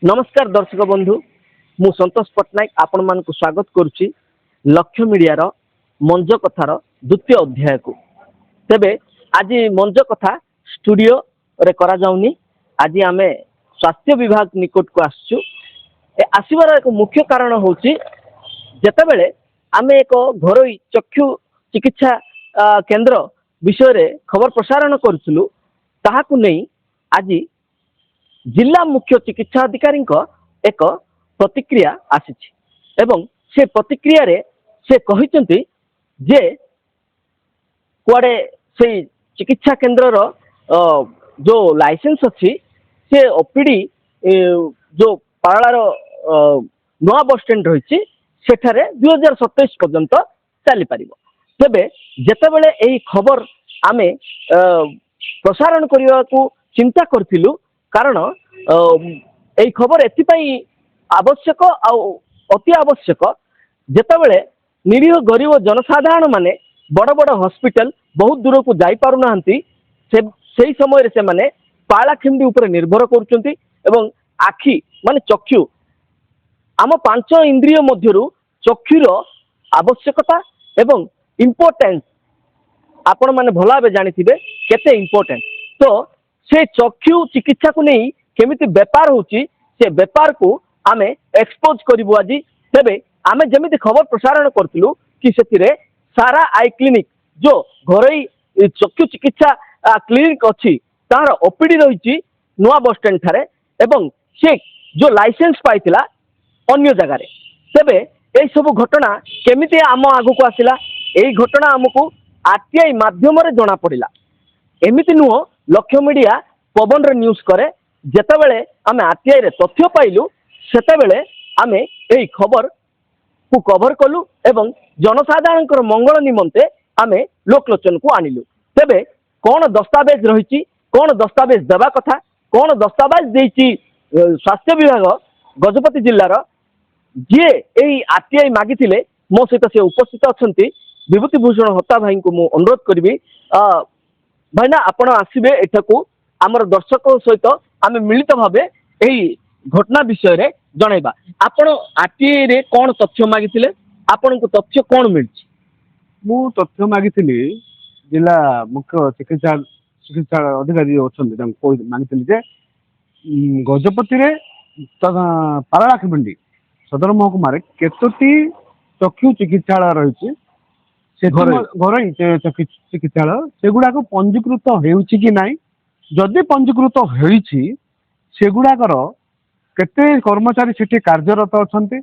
नमस्कार दर्शक बंधु मु संतोष पट्टनायक आपण मान स्वागत करुच्ची लक्ष्य मीडिया मंज कथार द्वितीय अध्याय को। तेबे आज मंज कथा स्टूडियो रे करा जाउनी। आज आमे स्वास्थ्य विभाग निकट को आसचु। आसबार एक मुख्य कारण होची जेतेबेले आमे एक घरोई चक्षु चिकित्सा केंद्र विषय रे खबर प्रसारण करथुलु ताहाकु नै आज जिला मुख्य चिकित्सा अधिकारी एक प्रतिक्रिया आसीछि एवं से प्रतिक्रिया रे से कहिसंती जे कुआडे से चिकित्सा केंद्र रो जो लाइसेंस अच्छी से ओपीडी जो पारार नुआ बस स्टैंड रही सेठारे 2027 पर्यंत चली पारिबो। तेबे जेतेबेले एही खबर आमे प्रसारण करने को चिंता करथिलु कारण यही खबर एथिपाई आवश्यक अति आवश्यक जेतेबेले निरीह गरीब जनसाधारण माने बड़ बड़ हॉस्पिटल बहुत दूर को जाई पारु नाहंती से समय से माने पालाखिंडी ऊपर निर्भर करुचंती एवं आखि माने चक्षु आम पांच इंद्रिय मध्यरु चक्षुर आवश्यकता एवं इम्पोर्टेंस आपण माने भला भावे जानिथिबे केते इम्पोर्टेंट। तो से चक्षु चिकित्सा को नहीं केमिति व्यापार होची से व्यापार को आमे एक्सपोज करिवु। आज तेबे आमे जेमिति खबर प्रसारण करथिलु कि सेतिरे सारा आई क्लिनिक जो घरोई चक्षु चिकित्सा क्लिनिक अच्छी तार ओपीडी रही नुआ बस स्टैंड ठारे एवं से जो लाइसेंस पाइतिला अन्य जगह रे। तेबे ए सब घटना केमिति आम आगु को आसिला एई घटना हमकु आरटीआई माध्यम रे जणा पड़िला। एमिति नुह लक्ष्य मीडिया पवन रे न्यूज करे जेतेबेले आमे आरटीआई रे तथ्य पाइलु सेतेबेले आमे एई खबर को कवर कलु एवं जनसाधारण मंगल निमंते आमे लोकलोचन को आनिलु। तेबे कौन दस्तावेज रही कौन दस्तावेज देवा कथा कौन दस्तावेज देइछि स्वास्थ्य विभाग गजपति जिल्लार जी एई आरटीआई मागिथिले मो सहित से उपस्थित अछंती विभूति भूषण हत्ता भाई को मु अनुरोध करी भाईना आपण आसबे एठाकू आमर दर्शक सहित आम मिलित भावे यही घटना विषय रे जनइबा। आपण आरटीआई रे कौन तथ्य मागिथिले आपण को तथ्य कौन मिलछि? मु तथ्य मागिथिली जिला मुख्य चिकित्सा अधिकारी अच्छे मागिथिली जे गजपति रे पारालाखिंडी सदर महकुमार केतोटी चक्षु चिकित्सालय रही घर चिकित्सालय सेगुड़ा पंजीकृत होउछि कि नाई जदि पंजीकृत होइछि सेगुड़ाकर केते कर्मचारी सेठी कार्यरत अछंती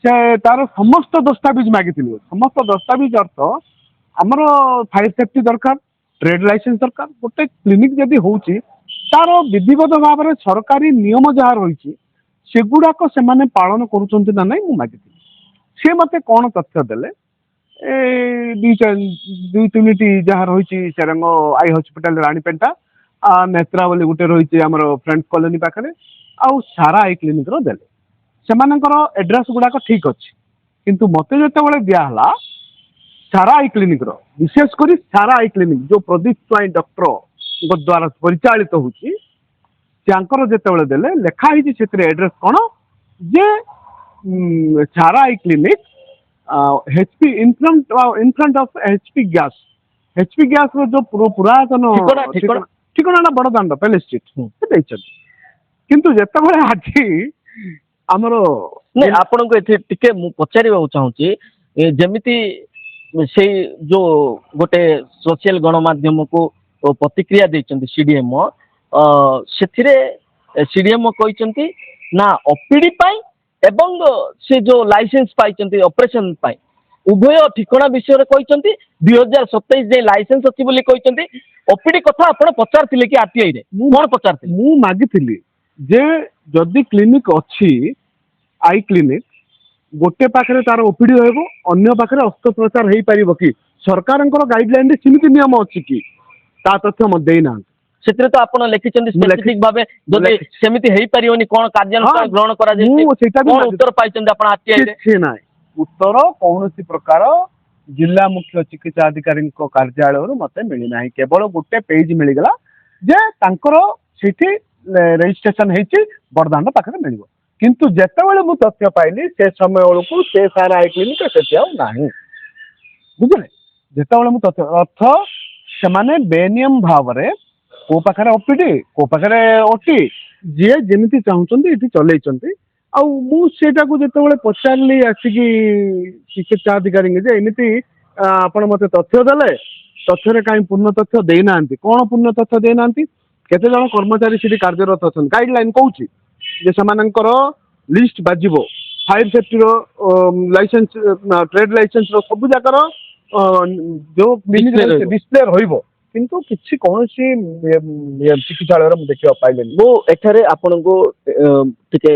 से तार समस्त दस्तावेज मागिथिलु। समस्त दस्तावेज अर्थ आमर फायर सेफ्टी दरकार ट्रेड लाइसेंस दरकार गोटे क्लिनिक जदि होउछि तार विधिगत भाव में सरकारी नियम जहाँ रही सेगुड़ाक से पालन करुचंती ना नहीं मु मागिथिलि। से मते कौन तथ्य देले दुई तीन जहाँ रही सेरंग आई हॉस्पिटल रानीपेंटा नेत्रा बोली गोटे रही आम फ्रेंड्स कॉलोनी पाखे आउ सारा आई क्लिनिक देले सेमानकर एड्रेस गुड़ाक ठीक अच्छे किंतु मते जेतेबेले दियाहला सारा आई क्लिनिक विशेषकर सारा आई क्लिनिक जो प्रदीप स्वाई डॉक्टर द्वारा परिचालित होची जेतेबेले देले लेखा ही एड्रेस कौन जे सारा आई clinic HP in front of HP gas जो पुरातन ठिकाना बड़ दांड पैलेस स्ट्रीट किंतु जेतेबेले आज आमर नहीं आपण को एथे टिके मु पचारिबा चाहूची जेमिति से जो गोटे सोशल गणमाध्यम को प्रतिक्रिया देचंती सीडीएम सेथिरे सीडीएम कहिसंती ना ओपीडी पाई एवं से जो लाइसेंस पाई ऑपरेशन पाई उभय ठिकाना विषय रे कहिसंती 2027 जे लाइसेंस अछि बोली कहिसंती। ओपीडी कथा आपण पचारथिले कि आरटीआई रे कोन पचारथिले? मु मागिथिली जे जदि क्लिनिक अछि आई क्लिनिक गोटे पाखरे तार ओपीडी रहबो अन्य पाखरे अस्त्रोपचार हेई परिबो कि सरकारनकर गाइडलाइन रे सिमिति नियम अछि कि ता तथ्य म देई ना सेतिरे तो आपण लिखिचंती स्पेसिफिक भाबे जदि सेमिति हेई परियोनी कोन कार्यानुष्ठान ग्रहण करा जेती कोन उत्तर पाइचंती आपण आरटीआई रे? छै नाय उत्तर कौनसी प्रकार जिला मुख्य चिकित्सा अधिकारी कार्यालय मते मिली ना केवल गोटे पेज मिलगला जे तांकर सेठी ରେଜିଷ୍ଟ୍ରେସନ ହେଇଛି ବଡ଼ଦାଣ୍ଡ ପାଖରେ ମିଳିବ। କିନ୍ତୁ ଯେତେବେଳେ ମୁଁ ତଥ୍ୟ ପାଇଲି ସେ ସମୟ ବେଳକୁ ସେ ସାର୍ ଆଇ କ୍ଲିନିକ ସେଠି ଆଉ ନାହିଁ। ବୁଝିଲେ, ଯେତେବେଳେ ମୁଁ ତଥ୍ୟ ଅର୍ଥ ସେମାନେ ବେନିୟମ ଭାବରେ କୋଉ ପାଖରେ ଓପିଡି କୋଉ ପାଖରେ ଓଟି ଯିଏ ଯେମିତି ଚାହୁଁଛନ୍ତି ଏଠି ଚଲେଇଛନ୍ତି। ଆଉ ମୁଁ ସେଇଟାକୁ ଯେତେବେଳେ ପଚାରିଲି ଆସିକି ଚିକିତ୍ସା ଅଧିକାରୀଙ୍କୁ ଯେ ଏମିତି ଆପଣ ମତେ ତଥ୍ୟ ଦେଲେ, ତଥ୍ୟରେ କାହିଁ ପୂର୍ଣ୍ଣ ତଥ୍ୟ ଦେଇନାହାନ୍ତି, କ'ଣ ପୂର୍ଣ୍ଣ ତଥ୍ୟ ଦେଇନାହାନ୍ତି, କେତେ ଜଣ କର୍ମଚାରୀ ସେଠି କାର୍ଯ୍ୟରତ ଅଛନ୍ତି, ଗାଇଡଲାଇନ କହୁଛି ଯେ ସେମାନଙ୍କର ଲିଷ୍ଟ ବାଜିବ, ଫାୟାର ସେଫ୍ଟିର ଲାଇସେନ୍ସ ଟ୍ରେଡ୍ ଲାଇସେନ୍ସର ସବୁ ଯାକର ଯୋଉ ଡିସପ୍ଲେ ରହିବ, କିନ୍ତୁ କିଛି କୌଣସି ଚିକିତ୍ସାଳୟରେ ମୁଁ ଦେଖିବାକୁ ପାଇଲିନି। ମୁଁ ଏଠାରେ ଆପଣଙ୍କୁ ଟିକେ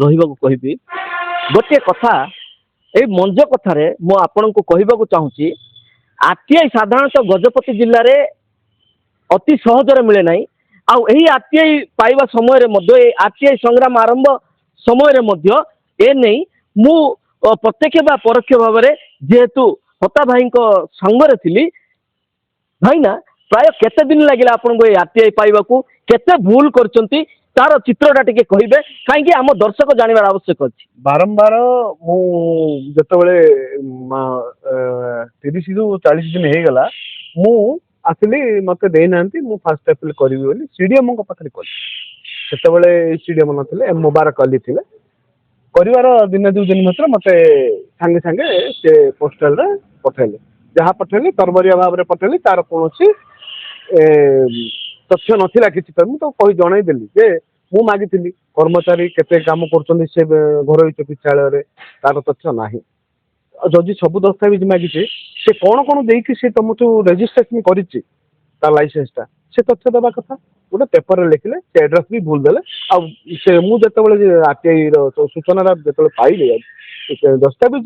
ରହିବାକୁ କହିବି। ଗୋଟିଏ କଥା ଏଇ ମଞ୍ଜ କଥାରେ ମୁଁ ଆପଣଙ୍କୁ କହିବାକୁ ଚାହୁଁଛି, ଆର୍ଟିଆଇ ସାଧାରଣତଃ ଗଜପତି ଜିଲ୍ଲାରେ ଅତି ସହଜରେ ମିଳେ ନାହିଁ। ଆଉ ଏହି ଆର୍ଟିଆଇ ପାଇବା ସମୟରେ ମଧ୍ୟ, এই ଆର୍ଟିଆଇ ସଂଗ୍ରାମ ଆରମ୍ଭ ସମୟରେ ମଧ୍ୟ ଏ ନେଇ ମୁଁ ପ୍ରତ୍ୟକ୍ଷ ବା ପରୋକ୍ଷ ଭାବରେ ଯେହେତୁ ହତା ଭାଇଙ୍କ ସାଙ୍ଗରେ ଥିଲି, ଭାଇନା ପ୍ରାୟ କେତେ ଦିନ ଲାଗିଲା ଆପଣଙ୍କୁ এই ଆର୍ଟିଆଇ ପାଇବାକୁ, କେତେ ଭୁଲ କରିଛନ୍ତି ତାର ଚିତ୍ରଟା ଟିକେ କହିବେ, କାହିଁକି ଆମ ଦର୍ଶକ ଜାଣିବାର ଆବଶ୍ୟକ ଅଛି। ବାରମ୍ବାର ମୁଁ ଯେତେବେଳେ 30ରୁ 40 ଦିନ ହେଇଗଲା ମୁଁ ଆସିଲି, ମତେ ଦେଇନାହାନ୍ତି, ମୁଁ ଫାଷ୍ଟ ଆପିଲ କରିବି ବୋଲି ସିଡିଏମଙ୍କ ପାଖରେ କଲି। ସେତେବେଳେ ସିଡିଏମ ନଥିଲେ, ମୁବାରକ ଅଲି ଥିଲେ। କରିବାର ଦିନେ 2 ଦିନ ଭିତରେ ମତେ ସାଙ୍ଗେ ସାଙ୍ଗେ ସେ ପୋଷ୍ଟାଲରେ ପଠେଇଲେ, ଯାହା ପଠେଇଲି ତରବରିଆ ଭାବରେ ପଠେଇଲି, ତାର କୌଣସି ତଥ୍ୟ ନଥିଲା କିଛି। ମୁଁ ତ ଜଣେଇଦେଲି ଯେ ମୁଁ ମାଗିଥିଲି କର୍ମଚାରୀ କେତେ କାମ କରୁଛନ୍ତି ସେ ଘରୋଇ ଚିକିତ୍ସାଳୟରେ, ତାର ତଥ୍ୟ ନାହିଁ। ଯଦି ସବୁ ଦସ୍ତାବିଜ ମାଗିଛି ସେ କ'ଣ କ'ଣ ଦେଇକି ସେ ତମଠୁ ରେଜିଷ୍ଟ୍ରେସନ କରିଛି ତା ଲାଇସେନ୍ସଟା, ସେ ତଥ୍ୟ ଦେବା କଥା। ଗୋଟେ ପେପରରେ ଲେଖିଲେ, ସେ ଆଡ୍ରେସ ବି ଭୁଲ ଦେଲେ। ଆଉ ସେ ମୁଁ ଯେତେବେଳେ ଆର୍ଟିଆଇର ସୂଚନାଟା ଯେତେବେଳେ ପାଇଲି, ଦସ୍ତାବିଜ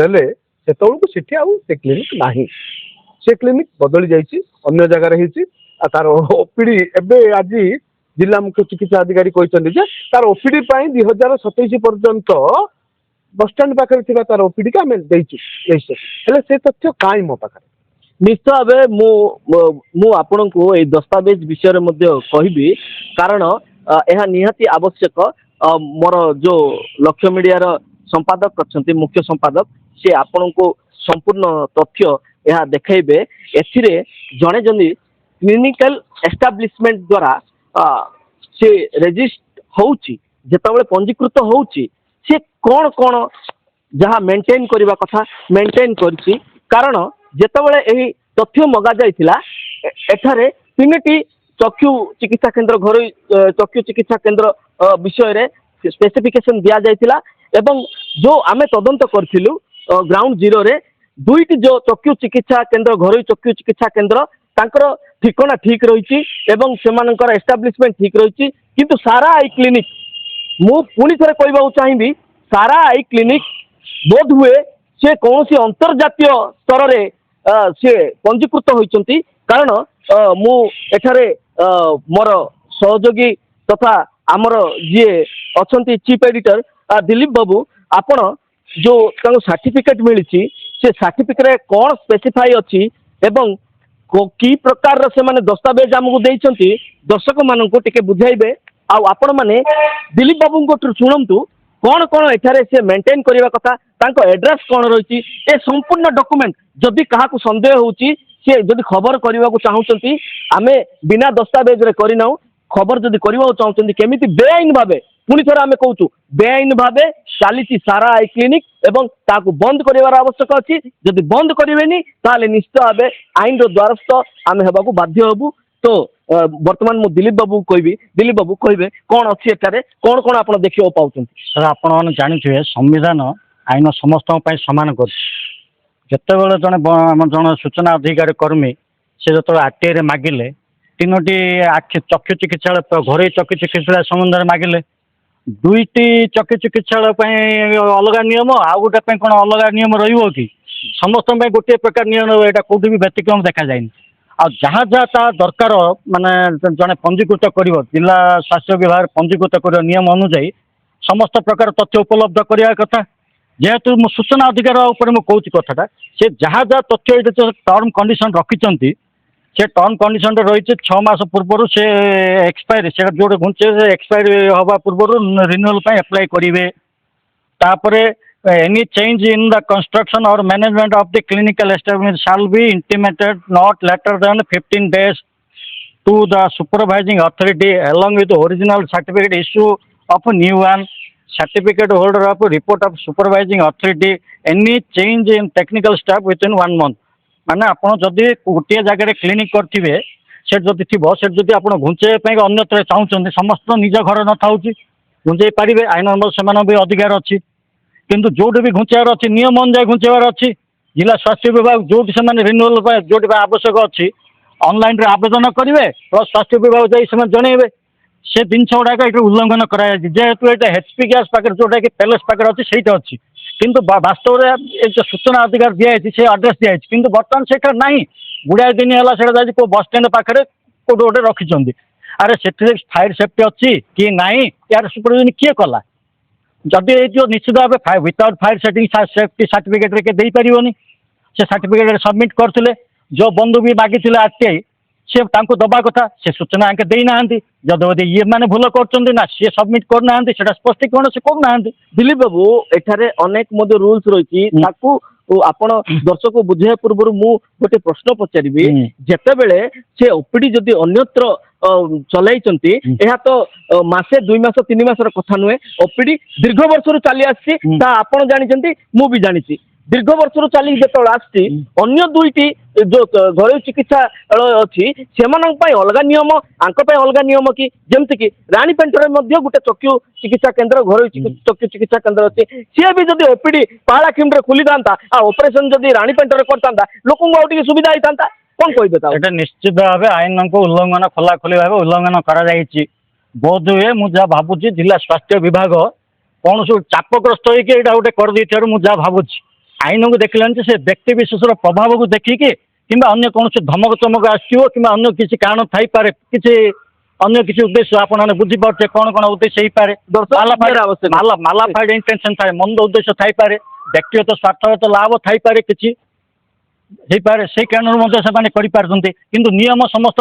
ଦେଲେ, ସେତେବେଳକୁ ସେଠି ଆଉ ସେ କ୍ଲିନିକ ନାହିଁ। ସେ କ୍ଲିନିକ ବଦଳି ଯାଇଛି, ଅନ୍ୟ ଜାଗାରେ ହେଇଛି। ଆଉ ତାର ଓପିଡି ଏବେ ଆଜି ଜିଲ୍ଲା ମୁଖ୍ୟ ଚିକିତ୍ସା ଅଧିକାରୀ କହିଛନ୍ତି ଯେ ତାର ଓପିଡି ପାଇଁ 2027 ପର୍ଯ୍ୟନ୍ତ ବସଷ୍ଟାଣ୍ଡ ପାଖରେ ଥିବା ତାର ଓପିଡିକି ଆମେ ଦେଇଛୁ। ହେଲେ ସେ ତଥ୍ୟ କାହିଁ ମୋ ପାଖରେ? ନିଶ୍ଚୟ ଭାବେ ମୁଁ ଆପଣଙ୍କୁ ଏଇ ଦସ୍ତାବେଜ ବିଷୟରେ ମଧ୍ୟ କହିବି, କାରଣ ଏହା ନିହାତି ଆବଶ୍ୟକ। ମୋର ଯୋଉ ଲକ୍ଷ୍ୟ ମିଡ଼ିଆର ସମ୍ପାଦକ ଅଛନ୍ତି, ମୁଖ୍ୟ ସମ୍ପାଦକ, ସେ ଆପଣଙ୍କୁ ସମ୍ପୂର୍ଣ୍ଣ ତଥ୍ୟ ଏହା ଦେଖାଇବେ। ଏଥିରେ ଜଣେ ଯଦି କ୍ଲିନିକାଲ ଏଷ୍ଟାବ୍ଲିଶମେଣ୍ଟ ଦ୍ୱାରା ସେ ରେଜିଷ୍ଟ ହେଉଛି, ଯେତେବେଳେ ପଞ୍ଜୀକୃତ ହେଉଛି, ସେ କ'ଣ କ'ଣ ଯାହା ମେଣ୍ଟେନ୍ କରିବା କଥା ମେଣ୍ଟେନ୍ କରିଛି। କାରଣ ଯେତେବେଳେ ଏହି ତଥ୍ୟ ମଗାଯାଇଥିଲା, ଏଠାରେ 3ଟି ଚକ୍ଷୁ ଚିକିତ୍ସା କେନ୍ଦ୍ର, ଘରୋଇ ଚକ୍ଷୁ ଚିକିତ୍ସା କେନ୍ଦ୍ର ବିଷୟରେ ସ୍ପେସିଫିକେସନ ଦିଆଯାଇଥିଲା। ଏବଂ ଯୋଉ ଆମେ ତଦନ୍ତ କରିଥିଲୁ ଗ୍ରାଉଣ୍ଡ ଜିରୋରେ, 2ଟି ଯୋଉ ଚକ୍ଷୁ ଚିକିତ୍ସା କେନ୍ଦ୍ର, ଘରୋଇ ଚକ୍ଷୁ ଚିକିତ୍ସା କେନ୍ଦ୍ର, ତାଙ୍କର ଠିକଣା ଠିକ ରହିଛି ଏବଂ ସେମାନଙ୍କର ଏଷ୍ଟାବ୍ଲିଶମେଣ୍ଟ ଠିକ ରହିଛି। କିନ୍ତୁ ସାରା ଆଇ କ୍ଲିନିକ, ମୁଁ ପୁଣି ଥରେ କହିବାକୁ ଚାହିଁବି, ସାରା ଆଇ କ୍ଲିନିକ ବୋଧ ହୁଏ ସେ କୌଣସି ଅନ୍ତର୍ଜାତୀୟ ସ୍ତରରେ ସେ ପଞ୍ଜୀକୃତ ହୋଇଛନ୍ତି। କାରଣ ମୁଁ ଏଠାରେ ମୋର ସହଯୋଗୀ ତଥା ଆମର ଯିଏ ଅଛନ୍ତି ଚିଫ୍ ଏଡିଟର ଦିଲ୍ଲୀପ ବାବୁ, ଆପଣ ଯୋଉ ତାଙ୍କୁ ସାର୍ଟିଫିକେଟ ମିଳିଛି, ସେ ସାର୍ଟିଫିକେଟରେ କ'ଣ ସ୍ପେସିଫାଇ ଅଛି ଏବଂ କି ପ୍ରକାରର ସେମାନେ ଦସ୍ତାବେଜ ଆମକୁ ଦେଇଛନ୍ତି, ଦର୍ଶକମାନଙ୍କୁ ଟିକେ ବୁଝାଇବେ। ଆଉ ଆପଣମାନେ ଦିଲ୍ଲୀପ ବାବୁଙ୍କଠୁ ଶୁଣନ୍ତୁ କ'ଣ କ'ଣ ଏଠାରେ ସେ ମେଣ୍ଟେନ୍ କରିବା କଥା, ତାଙ୍କ ଆଡ୍ରେସ କ'ଣ ରହିଛି, ଏ ସମ୍ପୂର୍ଣ୍ଣ ଡକୁମେଣ୍ଟ। ଯଦି କାହାକୁ ସନ୍ଦେହ ହେଉଛି, ସେ ଯଦି ଖବର କରିବାକୁ ଚାହୁଁଛନ୍ତି, ଆମେ ବିନା ଦସ୍ତାବେଜରେ କରିନାହୁଁ। ଖବର ଯଦି କରିବାକୁ ଚାହୁଁଛନ୍ତି କେମିତି ବେଆଇନ ଭାବେ, ପୁଣି ଥରେ ଆମେ କହୁଛୁ, ବେଆଇନ ଭାବେ ଚାଲିଛି ସାରା ଆଇ କ୍ଲିନିକ ଏବଂ ତାକୁ ବନ୍ଦ କରିବାର ଆବଶ୍ୟକ ଅଛି। ଯଦି ବନ୍ଦ କରିବେନି ତାହେଲେ ନିଶ୍ଚିତ ଭାବେ ଆଇନର ଦ୍ୱାରସ୍ଥ ଆମେ ହେବାକୁ ବାଧ୍ୟ ହେବୁ। ତ ବର୍ତ୍ତମାନ ମୁଁ ଦିଲ୍ଲୀପ ବାବୁ କହିବି, ଦିଲ୍ଲୀପ ବାବୁ କହିବେ କ'ଣ ଅଛି ଏଠାରେ, କ'ଣ କ'ଣ ଆପଣ ଦେଖିବାକୁ ପାଉଛନ୍ତି? ସାର୍, ଆପଣମାନେ ଜାଣିଥିବେ ସମ୍ବିଧାନ ଆଇନ ସମସ୍ତଙ୍କ ପାଇଁ ସମାନ କରୁଛି। ଯେତେବେଳେ ଜଣେ ସୂଚନା ଅଧିକାରୀ କର୍ମୀ ସେ ଯେତେବେଳେ ଆର୍ଟିଆଇରେ ମାଗିଲେ, 3ଟି ଚକ୍ଷୁ ଚିକିତ୍ସାଳୟ, ଘରୋଇ ଚକ୍ଷୁ ଚିକିତ୍ସାଳୟ ସମ୍ବନ୍ଧରେ ମାଗିଲେ, 2ଟି ଚକ୍ଷୁ ଚିକିତ୍ସାଳୟ ପାଇଁ ଅଲଗା ନିୟମ, ଆଉ ଗୋଟେ ପାଇଁ କ'ଣ ଅଲଗା ନିୟମ ରହିବ କି? ସମସ୍ତଙ୍କ ପାଇଁ ଗୋଟିଏ ପ୍ରକାର ନିୟମ ରହିବ, ଏଇଟା କୋଉଠି ବି ବ୍ୟତିକ୍ରମ ଦେଖାଯାଇନି। ଆଉ ଯାହା ଯାହା ତା ଦରକାର, ମାନେ ଜଣେ ପଞ୍ଜୀକୃତ କରିବ, ଜିଲ୍ଲା ସ୍ୱାସ୍ଥ୍ୟ ବିଭାଗ ପଞ୍ଜୀକୃତ କରିବ ନିୟମ ଅନୁଯାୟୀ ସମସ୍ତ ପ୍ରକାର ତଥ୍ୟ ଉପଲବ୍ଧ କରିବା କଥା। ଯେହେତୁ ମୁଁ ସୂଚନା ଅଧିକାର ଉପରେ ମୁଁ କହୁଛି କଥାଟା, ସେ ଯାହା ଯାହା ତଥ୍ୟ ଟର୍ମ କଣ୍ଡିସନ ରଖିଛନ୍ତି, से टर्म कंडीशन रही 6 मास पूर्व से एक्सपायरी से जो घुंचे एक्सपायरी हवा पूर्व रिन्यूअल अप्लाई करेंगे तापर any change in the construction or management of the clinical establishment shall be intimated not later than 15 days to the supervising authority along with the original certificate issue of a new one. Certificate holder of report of supervising authority any change in technical staff within 1 month. माने आपण जदि गोटे जगह clinic करथिबे से जदि थिबो से जदि आपण घुंचे पे अन्यत्र चाहउछन समस्त निज घर न थाउची घुंचे पारिबे आईन नंबर सेमान भी अधिकार अछि किंतु जोटी भी घुंचार अच्छी नियम अनुसार घुंचार अच्छी जिला स्वास्थ्य विभाग जो रिन्यूअल जो आवश्यक अच्छी ऑनलाइन रे आवेदन करेंगे प्लस स्वास्थ्य विभाग जाए जनइबे से जिनस गुड़ाक ये उल्लंघन कराଯାଇଛି जेहेतु ये एचपी गैस पाखे जोटा कि पैलेस पाखे अच्छी सहीटा अच्छी किंतु वास्तव में जो सूचना अधिकार दिखाई से आड्रेस दिखाई किंतु बर्तमान से नहीं गुड़ाए दिन है जाए को बस स्टैंड पाखे कोटे गोटे रखिंट अरे से फायर सेफ्टी अच्छी कि नाई यार सुपरविजन किए कला जदि जो निश्चित भाव विदाउट फायर सेफ्टी सर्टिफिकेट रे दे पारिबनी से सर्टिफिकेट सबमिट करथिले जो बंधु भी मागिथिले आरटीआई से तांको दबा कथा से सूचना आंके देई नाहंती जदि ये माने भूल करचंदी ना से सबमिट कर नाहंती सेटा स्पष्टीकरण से कर नाहंती दिलीप बाबू एठारे अनेक मध्य रूल्स रही ताकू आपण दर्शक बुझे पूर्व मु गोटे प्रश्न पचारि जेतेबेले से ओपीडी जदि अन्यत्र चलाइचंती एहा तो मासे 2 मास 3 मासर कथा नुहे ओपीडी दीर्घ वर्षरु चली आसी ता आपण जानिचंती मु भी जानिची दीर्घ वर्षरु चली जेतोळ आसी अन्य दुईटी जो घरेलू चिकित्सा अच्छी से अलग नियम आंक अलग नियम कि जमती कि रानीपेंटर गोटे चक्षु चिकित्सा केन्द्र घरेलू चक्षु चिकित्सा केन्द्र अच्छी सी भी जब ओपीडी पालाखिम्रे खुली था ऑपरेशन जब रानीपेंटर करता लोक सुविधा होता कौन कहे निश्चित भाव आईन को उल्लंघन खोलाखोली भाव उल्लंघन कर बोध हुए मुझे भावुची जिला स्वास्थ्य विभाग कौन सब चापग्रस्त होकर गोटे कर मुझे भावुची आईन को देखलानी से व्यक्ति विशेषर प्रभाव को देखिकी कि अन्य कौन धमक चमक आसो कि अन्य किसी कारण थाईपे किसी अन्य किसी उद्देश्य आपने बुझीपे कौन कौन उद्देश्य हो पाए मालाफाइड इंटेंशन थाए मंद उद्देश्य थाईपे व्यक्तिगत स्वार्थगत लाभ थाईपे किसी से कारण से किंतु नियम समस्त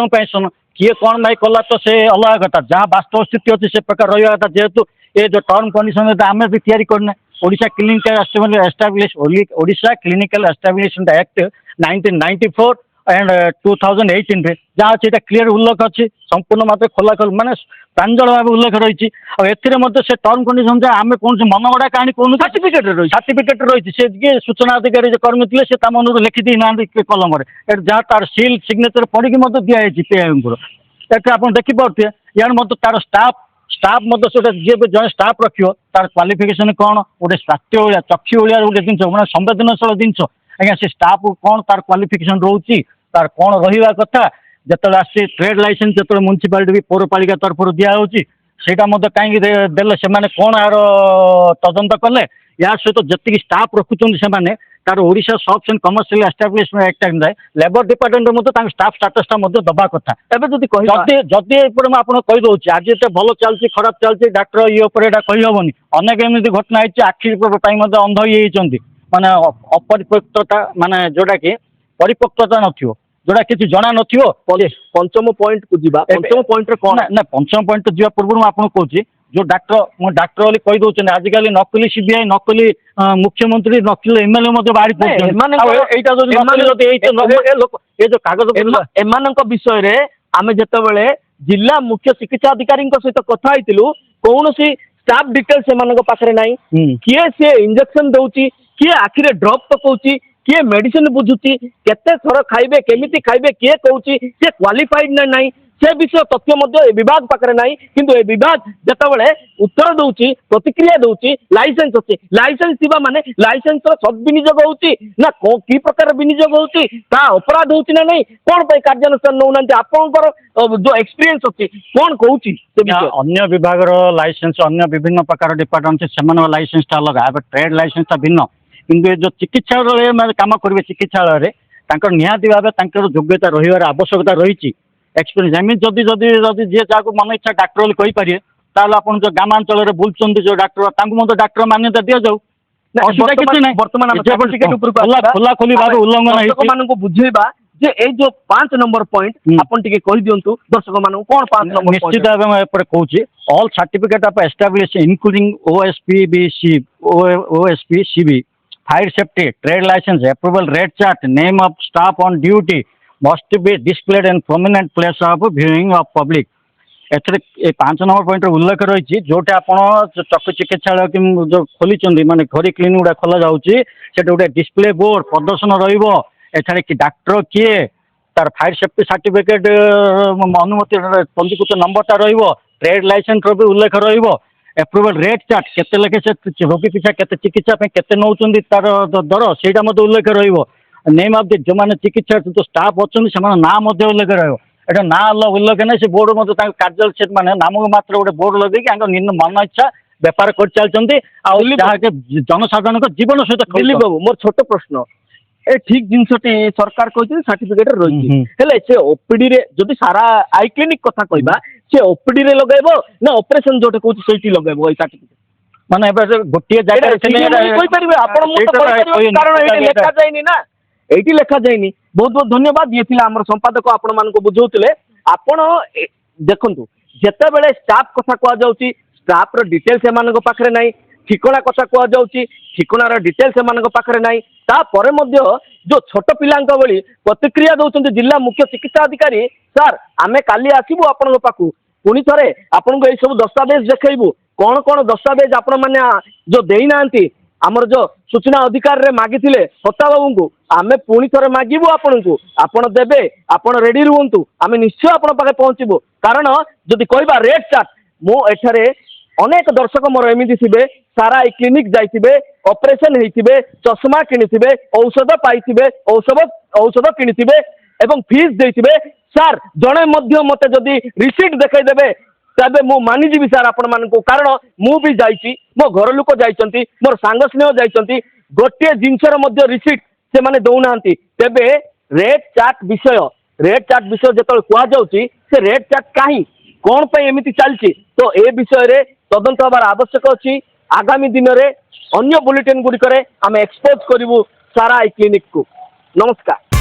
किए कौन भाई कला तो से अलग कथा जहाँ वास्तव स्थिति अच्छी से प्रकार रहा था जेहेतु ये जो टर्म कंडीशन आम भी तैयारी करने Odisha clinical establish Odisha clinical establishment act 1994 and 2018 रे जहाँ अच्छे क्लीयर उल्लेख अच्छी संपूर्ण मात्र खोलाखोल माने प्रांजल भाव उल्लेख रही से टर्म कंडीशन आम कौन मनगढ़ा कहानी कौन सर्टिफिकेट रही से सूचना अधिकारी जो कर्मी थे से मन लिखि दी ना कलम जहाँ तार सिल सिग्नेचर पढ़ी दिखाई पीआईर आप देखिपे यार तार स्टाफ जी जन स्टाफ रखियो तार क्वालिफिकेशन कौन गोटे स्वास्थ्य भाया चक्षु भाया गोटे जिन मैंने संवेदनशील जिन आज्ञा से स्टाफ कौन तार क्वालिफिकेशन रोचे तार कौन रहा कथा जो आस ट्रेड लाइसेंस जो म्यूनिसिपालिटी भी पौरपालिका तरफ दिखाई से कहीं देले से कौन यार तदंत कले या सहित जी स्टाफ रखुच्च से तार Odisha shops and commercial establishment act जाए लेबर डिपार्टमेंट स्टाफ स्टाटसटा दबा कथा जदि आपको कहीदे आज ये भल चलती खराब चलती डाक्टर ये कहीहबनी अनेक एमती घटना होती आखि अंध होती माने अपरिपक्वता माने जोटा कि परिपक्वता नथियो जोटा किसी जना नथियो पंचम पॉइंट को जीवा पंचम पॉइंट रे कोन ना पंचम पॉइंट जीवा पूर्व मैं आपको कहूँ जो डाक्टर वाली कही दौरान आजिकल नकली सीबीआई नकली मुख्यमंत्री नकली एमएलए बाहरी विषय रे आमे जेतेबेले जिला मुख्य चिकित्सा अधिकारी सहित कथा होइतिलु कौन सी स्टाफ डिटेल से पाखे ना किए सी इंजेक्शन दौची किए आखिरे ड्रप पकाउची किए मेडिसिन बुझुची केते थर खाइबे केमिति खाइबे किए कहूची से क्वालिफाइड ना नहीं से विषय तथ्य मध्य विभाग पाखे ना किंतु ए विभाग जेतेबेले उत्तर दौची प्रतिक्रिया दौची लाइसेंस अच्छी लाइसेंस थिबा माने लाइसेंस सद्विनियोग होउची ना की प्रकार विनियोग होउची ता अपराध होउची ना नहीं कौन पे कार्यानुष्ठान नौनांती आपनकर जो एक्सपीरियंस अच्छी कौन कहूची से विषय अन्य विभाग लाइसेंस अन्य विभिन्न प्रकार डिपार्टमेंट से लाइसेंस अलग ट्रेड लाइसेंस भिन्न किंतु जो चिकित्सालय काम करेंगे चिकित्सालय निहाती भाव योग्यता रही आवश्यकता रही एक्सपीरियंस एम जदि जदि जदि जी जहाँ मन इच्छा डाक्टर बोली कहींपारे ताल आप जो ग्रामांचल बुलूँ जो डाक्टर डाक्टर मान्यता दि जाऊ बर्तमान खोला खोली भाव उल्लंघन बुझेबा ଯେ ଏଇ ଯୋଉ 5 ନମ୍ବର ପଏଣ୍ଟ ଆପଣ ଟିକେ କହିଦିଅନ୍ତୁ ଦର୍ଶକ ମାନଙ୍କୁ କଣ 5 ନମ୍ବର ନିଶ୍ଚିତ ପଏଣ୍ଟ ଭାବେ ମୁଁ ଏପଟେ କହୁଛି all certificate of establish including OSP CB fire safety trade license approval rate chart name of staff on duty must be displayed in prominent place of viewing of public ଏଥିରେ ଏ 5 number pointer ଉଲ୍ଲେଖ ରହିଛି ଯୋଉଟା ଆପଣ ଚକ୍ଷୁ ଚିକିତ୍ସାଳୟ କି ଯୋଉ ଖୋଲିଛନ୍ତି ମାନେ ଘରୋଇ କ୍ଲିନିକ୍ ଗୁଡ଼ା ଖୋଲା ଯାଉଛି ସେଠି ଗୋଟେ ଡିସପ୍ଲେ ବୋର୍ଡ ପ୍ରଦର୍ଶନ ରହିବ ଏଠାରେ କି ଡାକ୍ତର କିଏ ତାର ଫାୟାର ସେଫ୍ଟି ସାର୍ଟିଫିକେଟ୍ ଅନୁମତି ପଞ୍ଜୀକୃତ ନମ୍ବରଟା ରହିବ ଟ୍ରେଡ୍ ଲାଇସେନ୍ସର ବି ଉଲ୍ଲେଖ ରହିବ ଆପ୍ରୁଭାଲ ରେଟ୍ ଚାର୍ଟ କେତେ ଲେଖେ ସେ ରୋଗୀ ପିଛା କେତେ ଚିକିତ୍ସା ପାଇଁ କେତେ ନେଉଛନ୍ତି ତାର ଦର ସେଇଟା ମଧ୍ୟ ଉଲ୍ଲେଖ ରହିବ ନେମ୍ ଅଫ୍ ଦି ଯେଉଁମାନେ ଚିକିତ୍ସା ଯୋଉ ଷ୍ଟାଫ୍ ଅଛନ୍ତି ସେମାନଙ୍କ ନାଁ ମଧ୍ୟ ଉଲ୍ଲେଖ ରହିବ ଏଟା ନାଁ ଉଲ୍ଲେଖ ନାହିଁ ସେ ବୋର୍ଡ ମଧ୍ୟ ତାଙ୍କ କାର୍ଯ୍ୟାଳୟ ମାନେ ନାମକୁ ମାତ୍ର ଗୋଟେ ବୋର୍ଡ ଲଗେଇକି ତାଙ୍କ ମନ ଇଚ୍ଛା ବେପାର କରିଚାଲିଛନ୍ତି ଆଉ ଯାହାକି ଜନସାଧାରଣଙ୍କ ଜୀବନ ସହିତ ଦିଲ୍ଲୀପ ବାବୁ ମୋର ଛୋଟ ପ୍ରଶ୍ନ ଏ ଠିକ ଜିନିଷଟି ସରକାର କହିଛନ୍ତି ସାର୍ଟିଫିକେଟ ରହିଛି ହେଲେ ସେ ଓପିଡି ରେ ଯଦି ସାରା ଆଇ କ୍ଲିନିକ କଥା କହିବା ସେ ଓପିଡି ରେ ଲଗାଇବ ନା ଅପରେସନ ଯୋଉଟା କହୁଛି ସେଇଠି ଲଗାଇବ ଏଇ ସାର୍ଟିଫିକେଟ ମାନେ ଏବେ ଗୋଟିଏ ଜାଗାରେ କହିପାରିବେ ଆପଣ ମୁଁ ତ କହିପାରିବି କାରଣ ଏଇଠି ଲେଖା ଯାଇନି ନା ଏଇଠି ଲେଖା ଯାଇନି ବହୁତ ବହୁତ ଧନ୍ୟବାଦ ଇଏ ଥିଲା ଆମର ସମ୍ପାଦକ ଆପଣ ମାନଙ୍କୁ ବୁଝାଉଥିଲେ ଆପଣ ଦେଖନ୍ତୁ ଯେତେବେଳେ ଷ୍ଟାଫ କଥା କୁହାଯାଉଛି ଷ୍ଟାଫର ଡିଟେଲ ସେମାନଙ୍କ ପାଖରେ ନାହିଁ ଠିକଣା କଥା କୁହାଯାଉଛି ଠିକଣାର ଡିଟେଲ ସେମାନଙ୍କ ପାଖରେ ନାହିଁ ତାପରେ ମଧ୍ୟ ଯୋଉ ଛୋଟ ପିଲାଙ୍କ ଭଳି ପ୍ରତିକ୍ରିୟା ଦଉଛନ୍ତି ଜିଲ୍ଲା ମୁଖ୍ୟ ଚିକିତ୍ସା ଅଧିକାରୀ ସାର୍ ଆମେ କାଲି ଆସିବୁ ଆପଣଙ୍କ ପାଖକୁ ପୁଣି ଥରେ ଆପଣଙ୍କୁ ଏଇ ସବୁ ଦସ୍ତାବେଜ ଦେଖେଇବୁ କଣ କଣ ଦସ୍ତାବେଜ ଆପଣ ମାନେ ଯୋଉ ଦେଇନାହାନ୍ତି ଆମର ଯୋଉ ସୂଚନା ଅଧିକାରରେ ମାଗିଥିଲେ ହତା ବାବୁଙ୍କୁ ଆମେ ପୁଣି ଥରେ ମାଗିବୁ ଆପଣଙ୍କୁ ଆପଣ ଦେବେ ଆପଣ ରେଡି ରୁହନ୍ତୁ ଆମେ ନିଶ୍ଚୟ ଆପଣଙ୍କ ପାଖରେ ପହଞ୍ଚିବୁ କାରଣ ଯଦି କହିବା ରେଟ୍ ଚାର୍ଟ ମୁଁ ଏଠାରେ ଅନେକ ଦର୍ଶକ ମୋର ଏମିତି ଥିବେ ସାରା ଏଇ କ୍ଲିନିକ ଯାଇଥିବେ ଅପରେସନ ହେଇଥିବେ ଚଷମା କିଣିଥିବେ ଔଷଧ ପାଇଥିବେ ଔଷଧ କିଣିଥିବେ ଏବଂ ଫିସ୍ ଦେଇଥିବେ ସାର୍ ଜଣେ ମଧ୍ୟ ମତେ ଯଦି ରିସିଟ୍ ଦେଖେଇଦେବେ ତେବେ ମୁଁ ମାନିଯିବି ସାର୍ ଆପଣମାନଙ୍କୁ କାରଣ ମୁଁ ବି ଯାଇଛି ମୋ ଘର ଲୋକ ଯାଇଛନ୍ତି ମୋର ସାଙ୍ଗ ସ୍ନେହ ଯାଇଛନ୍ତି ଗୋଟିଏ ଜିନିଷର ମଧ୍ୟ ରିସିଟ୍ ସେମାନେ ଦଉନାହାନ୍ତି ତେବେ ରେଟ୍ ଚାର୍ଟ ବିଷୟ ଯେତେବେଳେ କୁହାଯାଉଛି ସେ ରେଟ୍ ଚାର୍ଟ କାହିଁ କଣ ପାଇଁ ଏମିତି ଚାଲିଛି ତ ଏ ବିଷୟରେ ତଦନ୍ତ ହେବାର ଆବଶ୍ୟକ ଅଛି ଆଗାମୀ ଦିନରେ ଅନ୍ୟ ବୁଲେଟିନ୍ ଗୁଡ଼ିକରେ ଆମେ ଏକ୍ସପୋଜ କରିବୁ ସାରା ଏଇ କ୍ଲିନିକକୁ ନମସ୍କାର।